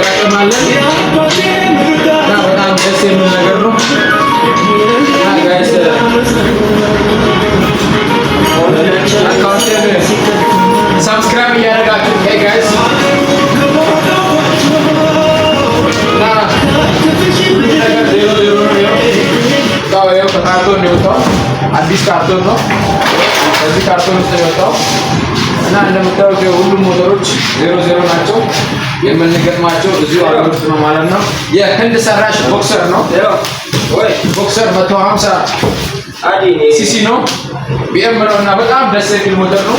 እንጠቀማለን እና በጣም ደስ የሚል ነገር ነው እና ጋይስ አካውንቴን ሰብስክራይብ እያደረጋችሁ ጋይስ ካርቶን ነው የወጣው አዲስ ካርቶን ነው እዚህ ካርቶን ውስጥ የወጣው እና እንደምታዩት ሁሉም ሞተሮች 00 ናቸው የምንገጥማቸው እዚሁ አገር ውስጥ ነው ማለት ነው የህንድ ሰራሽ ቦክሰር ነው ወይ ቦክሰር 150 ሲሲ ነው ቢኤም ነው እና በጣም ደስ የሚል ሞተር ነው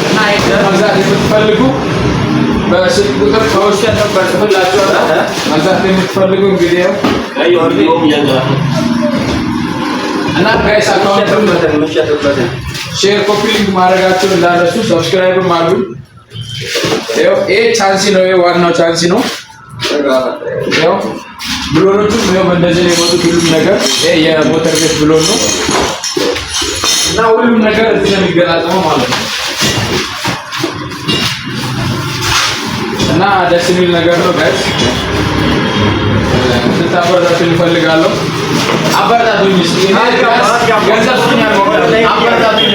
እና ይሄን መግዛት የምትፈልጉ በስልክ ቁጥር ከውስጥ ተጽፎላችኋል መግዛት የምትፈልጉ እንግዲህ እና ጋይስ አካውንቱን ሼር ኮፒ ሊንክ ማድረጋችሁን እንዳትረሱ ሰብስክራይብም አሉ ይሄ ቻንሲ ነው ዋናው ቻንሲ ነው ያው ብሎኖቹ ነው እንደዚህ ነው የሞቱት ሁሉም ነገር ይሄ የሞተር ቤት ብሎን ነው እና ሁሉም ነገር እዚህ ነው የሚገጣጠመው ማለት ነው እና ደስ የሚል ነገር ነው ጋይስ እንድታበረታቱኝ እፈልጋለሁ አበረታቱኝ እስኪ ገንዘብ ስጡኝ አበረታቱኝ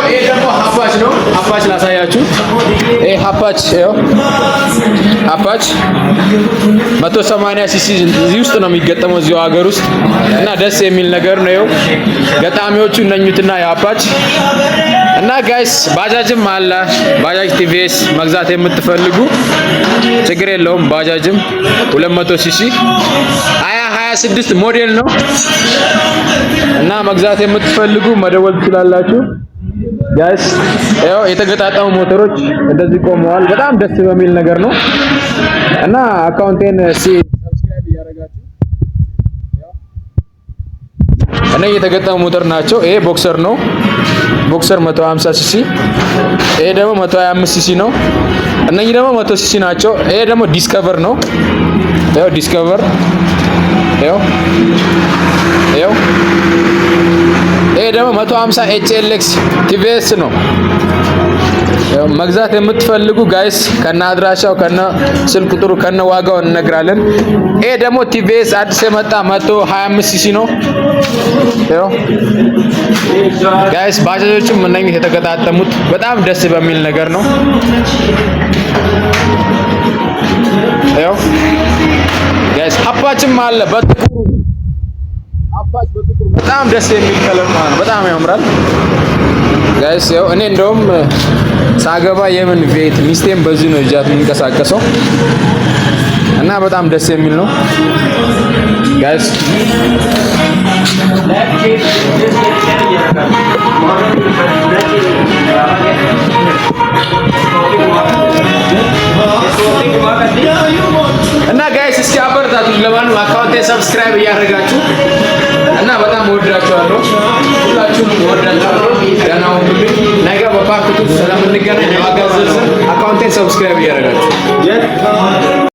ይሄ ደግሞ ሀፓች ነው ሀፓች ላሳያችሁ ይሄ ሀፓች ይኸው ሀፓች 180 ሲሲ እዚህ ውስጥ ነው የሚገጠመው እዚሁ ሀገር ውስጥ እና ደስ የሚል ነገር ነው ይኸው ገጣሚዎቹ እነኙትና የሀፓች እና ጋይስ ባጃጅም አለ ባጃጅ ቲቪኤስ መግዛት የምትፈልጉ ችግር የለውም ባጃጅም 200 ሲሲ 2026 ሞዴል ነው እና መግዛት የምትፈልጉ መደወል ትችላላችሁ ጋይስ ያው የተገጣጣሙ ሞተሮች እንደዚህ ቆመዋል በጣም ደስ በሚል ነገር ነው እና አካውንቴን ሰብስክራይብ ያደርጋችሁ እና የተገጠሙ ሞተር ናቸው ይሄ ቦክሰር ነው ቦክሰር 150 ሲሲ ይሄ ደግሞ 125 ሲሲ ነው እነኚህ ደግሞ 100 ሲሲ ናቸው ይሄ ደግሞ ዲስከቨር ነው ያው ዲስከቨር ያው ይሄ ደግሞ 150 ኤችኤልኤክስ ቲቪኤስ ነው ያው መግዛት የምትፈልጉ ጋይስ ከነ አድራሻው ከነ ስልክ ቁጥሩ ከነ ዋጋው እንነግራለን ይሄ ደግሞ ቲቪኤስ አዲስ የመጣ 125 ሲሲ ነው ያው ጋይስ ባጃጆችም እነኚህ የተገጣጠሙት በጣም ደስ በሚል ነገር ነው ያው ጋይስ ሀፓችም አለ በጥቁሩ ሀፓች በጥቁሩ በጣም ደስ የሚል ከለር ነው በጣም ያምራል ጋይስ ያው እኔ እንደውም ሳገባ የምን ቤት ሚስቴም በዚህ ነው እጃት የሚንቀሳቀሰው እና በጣም ደስ የሚል ነው ጋይስ እና ጋይስ እስኪ አበረታቱኝ ለማንኛውም አካውንቴን ሰብስክራይብ እያደረጋችሁ እና በጣም ወዳችኋለሁ ሁላችሁንም ወዳችኋለሁ ደህና ሁኑልኝ ነገ በፓርት 2 ስለምንገናኝ የዋጋ ዝርዝር አካውንቴን ሰብስክራይብ እያደረጋችሁ